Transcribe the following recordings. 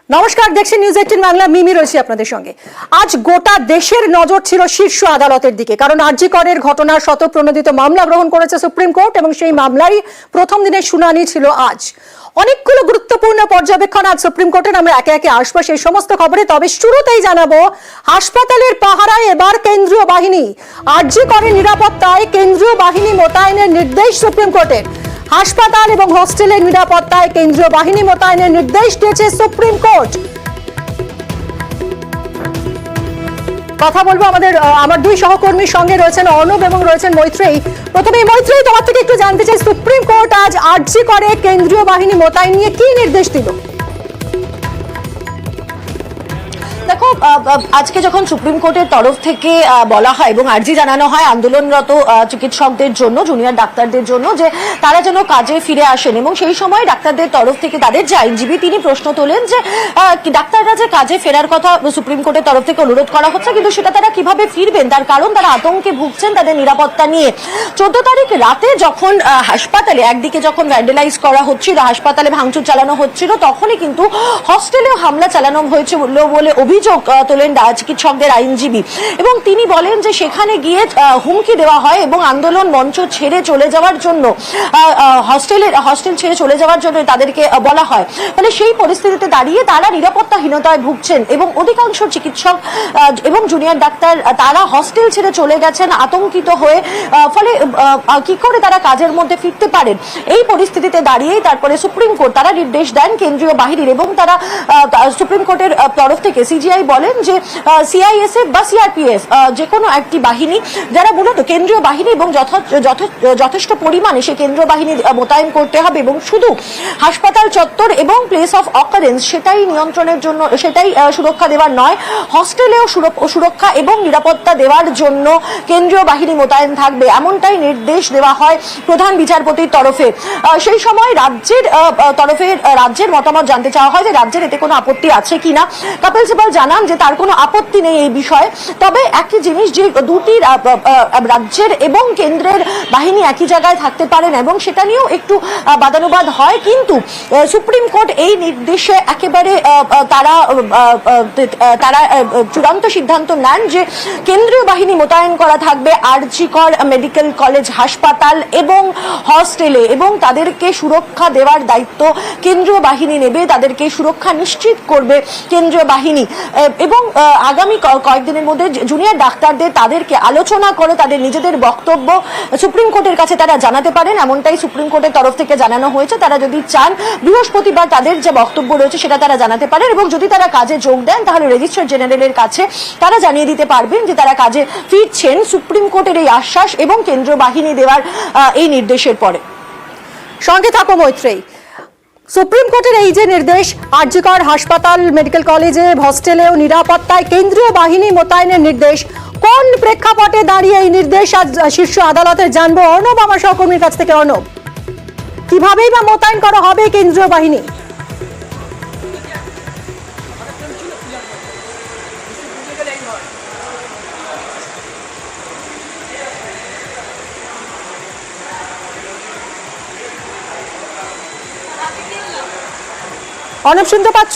নমস্কার, দেখছেন নিউজ 18 বাংলা। মিমি রয়েছে আপনাদের সঙ্গে। আজ গোটা দেশের নজর ছিল শীর্ষ আদালতের দিকে, কারণ আরজি করের ঘটনার শতপ্রণোদিত মামলা গ্রহণ করেছে সুপ্রিম কোর্ট এবং সেই মামলারই প্রথম দিনের শুনানি ছিল আজ। অনেকগুলো গুরুত্বপূর্ণ পর্যবেক্ষণ আজ সুপ্রিম কোর্টের, আমরা একে একে আসবো সেই সমস্ত খবরে। তবে শুরুতেই জানাবো, হাসপাতালের পাহারায় এবার কেন্দ্রীয় বাহিনী। আরজি করের নিরাপত্তায় কেন্দ্রীয় বাহিনী মোতায়েনের নির্দেশ সুপ্রিম কোর্টের। হাসপাতাল এবং হোস্টেলের নিরাপত্তায় কেন্দ্রীয় বাহিনী মোতায়েনের নির্দেশ দিয়েছে সুপ্রিম কোর্ট। কথা বলবো আমার দুই সহকর্মীর সঙ্গে, রয়েছেন অর্ণব এবং রয়েছেন মৈত্রেয়ী। প্রথমে মৈত্রেয়ী, তোমার থেকে একটু জানতে চাই, সুপ্রিম কোর্ট আজ আরজি করে কেন্দ্রীয় বাহিনী মোতায়েন নিয়ে কি নির্দেশ দিল? দেখো, আজকে যখন সুপ্রিম কোর্টের তরফ থেকে বলা হয় এবং আর্জি জানানো হয় আন্দোলনরত চিকিৎসকদের জন্য, জুনিয়র ডাক্তারদের জন্য, যে তারা যেন কাজে ফিরে আসেন, এবং সেই সময় ডাক্তারদের তরফ থেকে তাদের যে আইনজীবী তিনি প্রশ্ন তোলেন যে ডাক্তাররা যে কাজে ফেরার কথা সুপ্রিম কোর্টের তরফ থেকে অনুরোধ করা হচ্ছে, কিন্তু সেটা তারা কিভাবে ফিরবেন, তার কারণ তারা আতঙ্কে ভুগছেন তাদের নিরাপত্তা নিয়ে। 14 তারিখ রাতে যখন হাসপাতালে একদিকে যখন ভ্যান্ডালাইজ করা হচ্ছিল, হাসপাতালে ভাঙচুর চালানো হচ্ছিল, তখনই কিন্তু হস্টেলেও হামলা চালানো হয়েছে বলে অভিযোগ তোলেন চিকিৎসকদের আইনজীবী, এবং তিনি বলেন যে সেখানে গিয়ে হুমকি দেওয়া হয় এবং আন্দোলন মঞ্চ ছেড়ে চলে যাওয়ার জন্য, হস্টেল ছেড়ে চলে যাওয়ার জন্য তাদেরকে বলা হয়। ফলে সেই পরিস্থিতিতে দাঁড়িয়ে তারা নিরাপত্তাহীনতায় ভুগছেন এবং অধিকাংশ চিকিৎসক এবং জুনিয়র ডাক্তার তারা হস্টেল ছেড়ে চলে গেছেন আতঙ্কিত হয়ে। ফলে কি করে তারা কাজের মধ্যে ফিরতে পারেন, এই পরিস্থিতিতে দাঁড়িয়েই তারপরে সুপ্রিম কোর্ট তারা নির্দেশ দেন কেন্দ্রীয় বাহিনীর, এবং তারা সুপ্রিম কোর্টের তরফ থেকে সিজিআই বলেন যে সিআইএসএফ বা সিআরপিএফ যে কোনো একটি বাহিনী, যারা মূলত কেন্দ্রীয় বাহিনী, এবং যথেষ্ট পরিমাণে সে কেন্দ্রীয় বাহিনী মোতায়েন করতে হবে, এবং শুধু হাসপাতাল চত্বর এবং প্লেস অফ অকারেন্স সেটাই নিয়ন্ত্রণের জন্য, সেটাই সুরক্ষা দেওয়ার নয়, হস্টেলেও সুরক্ষা এবং নিরাপত্তা দেওয়ার জন্য কেন্দ্রীয় বাহিনী মোতায়েন থাকবে, এমনটাই নির্দেশ দেওয়া হয় প্রধান বিচারপতির তরফে। সেই সময় রাজ্যের মতামত জানতে চাওয়া হয় যে রাজ্যের এতে কোনো আপত্তি আছে কিনা। কপিল সিবাল জানান যে তার কোনো আপত্তি নেই এই বিষয়ে, তবে একই জিনিস যে দুটি রাজ্যের এবং কেন্দ্রের বাহিনী একই জায়গায় থাকতে পারেন এবং সেটা নিয়েও একটু বাদানুবাদ হয়, কিন্তু সুপ্রিম কোর্ট এই নির্দেশে একেবারে তারা চূড়ান্ত সিদ্ধান্ত নেন যে কেন্দ্রীয় বাহিনী মোতায়েন করা থাকবে আরজি কর মেডিকেল কলেজ হাসপাতাল এবং হস্টেলে, এবং তাদেরকে সুরক্ষা দেওয়ার দায়িত্ব কেন্দ্রীয় বাহিনী নেবে, তাদেরকে সুরক্ষা নিশ্চিত করবে কেন্দ্রীয় বাহিনী। এবং আগামী কয়েকদিনের মধ্যে জুনিয়র ডাক্তারদের তাদেরকে আলোচনা করে তাদের নিজেদের বক্তব্য সুপ্রিম কোর্টের কাছে তারা জানাতে পারেন, এমনটাই সুপ্রিম কোর্টের তরফ থেকে জানানো হয়েছে। তারা যদি চান বৃহস্পতিবার তাদের যে বক্তব্য রয়েছে সেটা তারা জানাতে পারেন, এবং যদি তারা কাজে যোগ দেন তাহলে রেজিস্ট্রার জেনারেলের কাছে তারা জানিয়ে দিতে পারবেন যে তারা কাজে ফিরছেন সুপ্রিম কোর্টের এই আশ্বাস এবং কেন্দ্রীয় বাহিনী দেওয়ার এই নির্দেশের পরে। সঙ্গে থাকো মৈত্রেয়ী। সুপ্রিম কোর্টের এই যে নির্দেশ, আরজি কর হাসপাতাল মেডিকেল কলেজে হস্টেলেও নিরাপত্তায় কেন্দ্রীয় বাহিনী মোতায়েনের নির্দেশ, কোন প্রেক্ষাপটে দাঁড়িয়ে এই নির্দেশ আজ শীর্ষ আদালতের জানবো অর্ণব আমার সহকর্মীর কাছ থেকে। অর্ণব, কিভাবেই বা মোতায়েন করা হবে কেন্দ্রীয় বাহিনী? অর্ণব, শুনতে পাচ্ছ?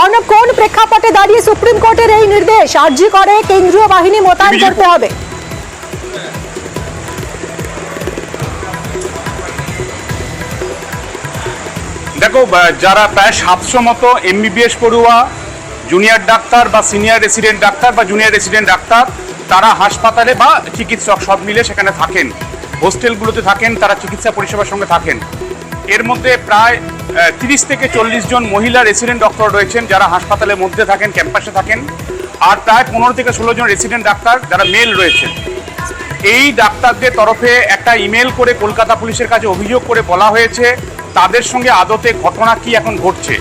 অর্ণব, কোন প্রেক্ষাপটে দাঁড়িয়ে সুপ্রিম কোর্টের এই নির্দেশ আরজি করে কেন্দ্রীয় বাহিনী মোতায়েন করতে হবে? দেখো, যারা প্রায় 700 মতো এমবিবিএস পড়ুয়া, জুনিয়র ডাক্তার বা সিনিয়র রেসিডেন্ট ডাক্তার বা জুনিয়র রেসিডেন্ট ডাক্তার, তারা হাসপাতালে বা চিকিৎসক সব মিলে সেখানে থাকেন, হোস্টেলগুলোতে থাকেন, তারা চিকিৎসা পরিষেবার সঙ্গে থাকেন। এর মধ্যে প্রায় 30 থেকে 40 জন মহিলা রেসিডেন্ট ডক্টর রয়েছেন যারা হাসপাতালের মধ্যে থাকেন, ক্যাম্পাসে থাকেন, আর প্রায় 15 থেকে 16 জন রেসিডেন্ট ডাক্তার যারা মেল রয়েছেন। এই ডাক্তারদের তরফে একটা ইমেল করে কলকাতা পুলিশের কাছে অভিযোগ করে বলা হয়েছে তাদের সঙ্গে আদতে ঘটনা কি এখন ঘটছে,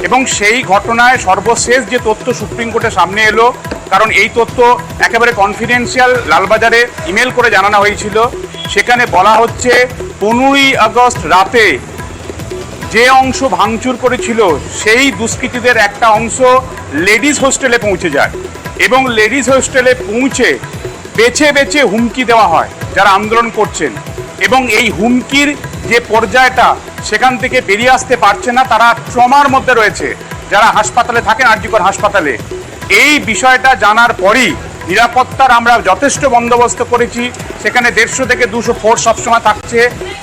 এবং সেই ঘটনায় সর্বশেষ যে তথ্য সুপ্রিম কোর্টের সামনে এলো, কারণ এই তথ্য একেবারে কনফিডেন্সিয়াল, লালবাজারে ইমেল করে জানানো হয়েছিল, সেখানে বলা হচ্ছে 15ই আগস্ট রাতে যে অংশ ভাঙচুর করেছিল সেই দুষ্কৃতীদের একটা অংশ লেডিস হোস্টেলে পৌঁছে যায়, এবং লেডিস হোস্টেলে পৌঁছে বেছে বেছে হুমকি দেওয়া হয় যারা আন্দোলন করছেন। এবং এই হুমকির যে পর্যায়টা সেখান থেকে বেরিয়ে আসতে পারছে না, তারা ট্রমার মধ্যে রয়েছে যারা হাসপাতালে থাকেন, আরজিকর হাসপাতালে। এই বিষয়টা জানার পরই নিরাপত্তার আমরা যথেষ্ট বন্দোবস্ত করেছি, সেখানে 150 থেকে 200 ফোর্স সবসময় থাকছে,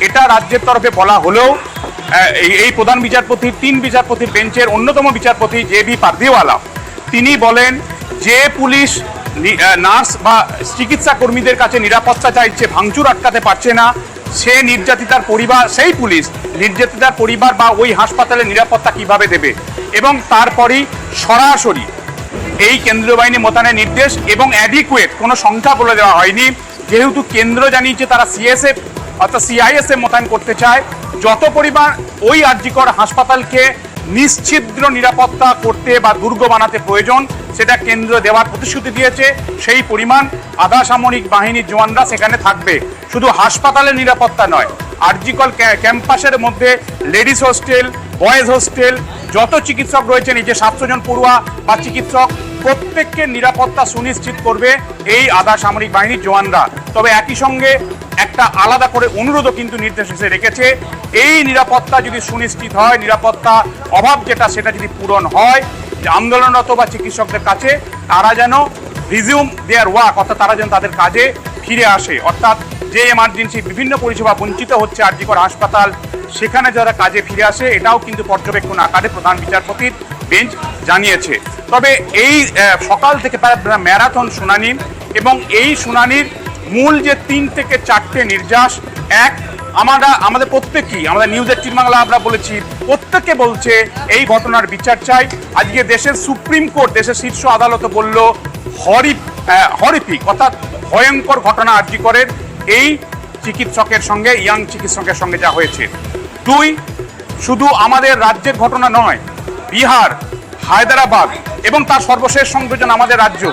এটা রাজ্যের তরফে বলা হলেও এই প্রধান বিচারপতির 3 বিচারপতির বেঞ্চের অন্যতম বিচারপতি জে.বি. পারদিওয়ালা তিনি বলেন যে পুলিশ নার্স বা চিকিৎসা কর্মীদের কাছে নিরাপত্তা চাইছে, ভাঙচুর আটকাতে পারছে না, সে নির্যাতিতার পরিবার, সেই পুলিশ নির্যাতিতার পরিবার বা ওই হাসপাতালে নিরাপত্তা কিভাবে দেবে। এবং তারপরই সরাসরি এই কেন্দ্রীয় বাহিনী মোতায়েনের নির্দেশ এবং অ্যাডিকুয়েট কোনো সংখ্যা বলে দেওয়া হয়নি, যেহেতু কেন্দ্র জানিয়েছে তারা সিএসএফ অর্থাৎ সিআইএসএফ মোতায়েন করতে চায়। যত পরিমাণ ওই আরজিকর হাসপাতালকে নিশ্ছিদ্র নিরাপত্তা করতে বা দুর্গ বানাতে প্রয়োজন সেটা কেন্দ্র দেওয়ার প্রতিশ্রুতি দিয়েছে, সেই পরিমাণ আধা সামরিক বাহিনীর জওয়ানরা সেখানে থাকবে। শুধু হাসপাতালের নিরাপত্তা নয়, আরজিকর ক্যাম্পাসের মধ্যে লেডিস হোস্টেল, বয়েজ হোস্টেল, যত চিকিৎসক রয়েছেন, এই যে 700 জন পড়ুয়া বা চিকিৎসক, প্রত্যেককে নিরাপত্তা সুনিশ্চিত করবে এই আধা সামরিক বাহিনীর জওয়ানরা। তবে একই সঙ্গে একটা আলাদা করে অনুরোধও কিন্তু নির্দেশ এসে রেখেছে, এই নিরাপত্তা যদি সুনিশ্চিত হয়, নিরাপত্তা অভাব যেটা সেটা যদি পূরণ হয়, যে আন্দোলনরত বা চিকিৎসকদের কাছে তারা যেন রিজিউম দেয়ার ওয়ার্ক, অর্থাৎ তারা যেন তাদের কাজে ফিরে আসে। অর্থাৎ যে এমার্জেন্সি বিভিন্ন পরিষেবা বঞ্চিত হচ্ছে আরজিকর হাসপাতাল, সেখানে যারা কাজে ফিরে আসে, এটাও কিন্তু পর্যবেক্ষণ আকারে প্রধান বিচারপতির বেঞ্চ জানিয়েছে। তবে এই সকাল থেকে প্রায় ম্যারাথন শুনানি, এবং এই শুনানির মূল যে 3 থেকে 4টে নির্যাস, এক, আমাদের প্রত্যেকেই, আমাদের নিউজ 18 বাংলা আমরা বলেছি, প্রত্যেকে বলছে এই ঘটনার বিচার চাই। আজকে দেশের সুপ্রিম কোর্ট, দেশের শীর্ষ আদালত বলল হরিফিক অর্থাৎ ভয়ঙ্কর ঘটনা আরজিকরের এই চিকিৎসকের সঙ্গে, ইয়াং চিকিৎসকের সঙ্গে যা হয়েছে। 2, শুধু আমাদের রাজ্যের ঘটনা নয়, বিহার, হায়দ্রাবাদ এবং তার সর্বশেষ সংযোজন আমাদের রাজ্য,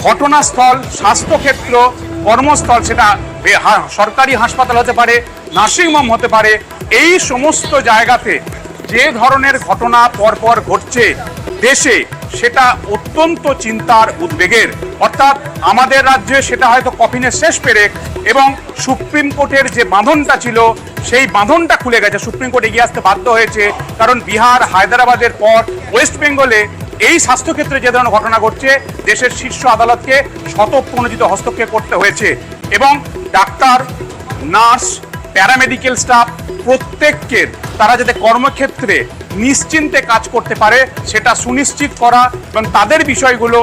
ঘটনাস্থল, স্বাস্থ্যক্ষেত্র, কর্মস্থল, সেটা সরকারি হাসপাতাল হতে পারে, নার্সিংহোম হতে পারে, এই সমস্ত জায়গাতে যে ধরনের ঘটনা পরপর ঘটছে দেশে, সেটা অত্যন্ত চিন্তার, উদ্বেগের। অর্থাৎ আমাদের রাজ্যে সেটা হয়তো কফিনের শেষ পেরেক, এবং সুপ্রিম কোর্টের যে বাঁধনটা ছিল সেই বাঁধনটা খুলে গেছে, সুপ্রিম কোর্ট এগিয়ে আসতে বাধ্য হয়েছে। কারণ বিহার, হায়দ্রাবাদের পর ওয়েস্ট বেঙ্গলে এই স্বাস্থ্যক্ষেত্রে যে ধরনের ঘটনা ঘটছে, দেশের শীর্ষ আদালতকে স্বতঃপ্রণোদিত হস্তক্ষেপ করতে হয়েছে, এবং ডাক্তার, নার্স, প্যারামেডিক্যাল স্টাফ প্রত্যেককে তারা যাতে কর্মক্ষেত্রে নিশ্চিন্তে কাজ করতে পারে সেটা সুনিশ্চিত করা, এবং তাদের বিষয়গুলো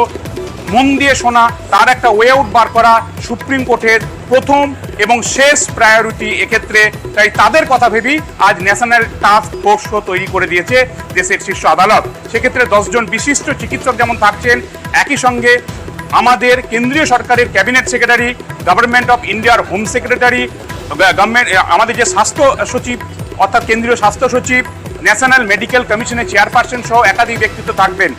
মন দিয়ে শোনা, তার একটা ওয়ে আউট বার করা সুপ্রিম কোর্টের প্রথম এবং শেষ প্রায়োরিটি এক্ষেত্রে। তাই তাদের কথা ভেবেই আজ ন্যাশনাল টাস্ক ফোর্সও তৈরি করে দিয়েছে দেশের শীর্ষ আদালত। সেক্ষেত্রে 10 জন বিশিষ্ট চিকিৎসক যেমন থাকছেন, একই সঙ্গে আমাদের কেন্দ্রীয় সরকারের ক্যাবিনেট সেক্রেটারি, গভর্নমেন্ট অফ ইন্ডিয়ার হোম সেক্রেটারি, গভর্নমেন্ট আমাদের যে স্বাস্থ্য সচিব অর্থাৎ কেন্দ্রীয় স্বাস্থ্য সচিব, ন্যাশনাল মেডিকেল কমিশনের চেয়ারপারসন সহ একাধিক ব্যক্তিত্ব থাকবেন।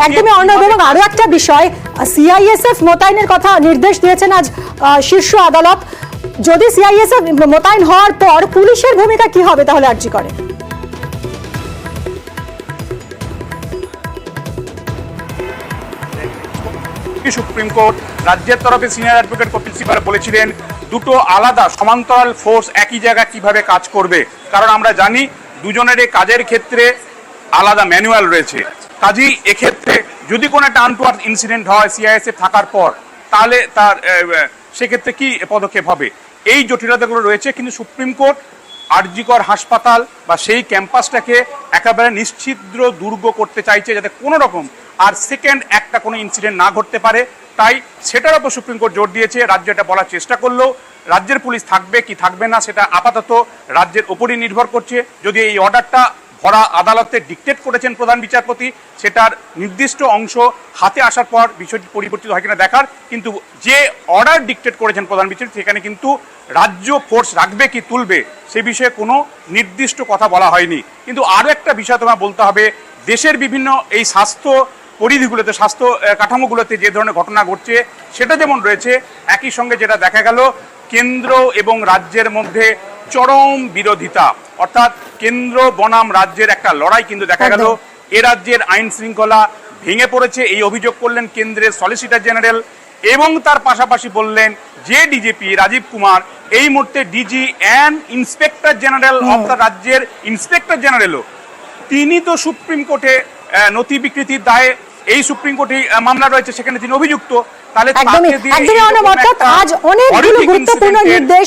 একদমই অর্ণব, এবং আরো একটা বিষয়, সিআইএসএফ মোতায়েনের কথা নির্দেশ দিয়েছেন আজ শীর্ষ আদালত। যদি সিআইএসএফ মোতায়েন হওয়ার পর পুলিশের ভূমিকা কি হবে তাহলে আরজিকরে? সুপ্রিম কোর্ট রাজ্যের তরফে সিনিয়র অ্যাডভোকেট কপিল সিবাল বলেছিলেন দুটো আলাদা সমান্তরাল ফোর্স একই জায়গায় কিভাবে কাজ করবে, কারণ আমরা জানি দুজনের কাজের ক্ষেত্রে আলাদা ম্যানুয়াল রয়েছে। কাজেই এক্ষেত্রে যদি কোনো একটা আনটুয়ার্ড ইনসিডেন্ট হয় সিআইএসএফ থাকার পর, তাহলে তার সেক্ষেত্রে কি পদক্ষেপ হবে, এই জটিলতাগুলো রয়েছে। কিন্তু সুপ্রিম কোর্ট আরজিকর হাসপাতাল বা সেই ক্যাম্পাসটাকে একেবারে নিশ্ছিদ্র দুর্গ করতে চাইছে, যাতে কোনো রকম আর সেকেন্ড একটা কোনো ইনসিডেন্ট না ঘটতে পারে। তাই সেটার উপর সুপ্রিম কোর্ট জোর দিয়েছে। রাজ্য এটা বলার চেষ্টা করলেও রাজ্যের পুলিশ থাকবে কি থাকবে না সেটা আপাতত রাজ্যের ওপরই নির্ভর করছে। যদি এই অর্ডারটা ভরা আদালতে ডিকটেট করেছেন প্রধান বিচারপতি, সেটার নির্দিষ্ট অংশ হাতে আসার পর বিষয়টি পরিবর্তিত হয় কিনা দেখার। কিন্তু যে অর্ডার ডিকটেট করেছেন প্রধান বিচারপতি, সেখানে কিন্তু রাজ্য ফোর্স রাখবে কি তুলবে সে বিষয়ে কোনো নির্দিষ্ট কথা বলা হয়নি। কিন্তু আরও একটা বিষয় তোমার বলতে হবে, দেশের বিভিন্ন এই স্বাস্থ্য পরিধিগুলোতে, স্বাস্থ্য কাঠামোগুলোতে যে ধরনের ঘটনা ঘটছে সেটা যেমন রয়েছে, একই সঙ্গে যেটা দেখা গেল কেন্দ্র এবং রাজ্যের মধ্যে চরম বিরোধিতা, অর্থাৎ কেন্দ্র বনাম রাজ্যের একটা লড়াই কিন্তু দেখা গেল। এ রাজ্যের আইন শৃঙ্খলা ভেঙে পড়েছে, এই অভিযোগ করলেন কেন্দ্রের সলিসিটর জেনারেল। এবং তার পাশাপাশি বললেন যে ডিজিপি রাজীব কুমার এই মুহূর্তে DG and inspector general of the রাজ্যের ইন্সপেক্টর জেনারেলও তিনি তো সুপ্রিম কোর্টে নথি বিকৃতির দায়ে এই সুপ্রিম কোর্টে মামলা রয়েছে, সেখানে তিনি অভিযুক্ত। তাহলে একদমই তাকে দিয়ে একদমই এইরকম অর্থাৎ একটা আজ অনেকগুলো horrific গুরুত্বপূর্ণ incident-এর নির্দেশ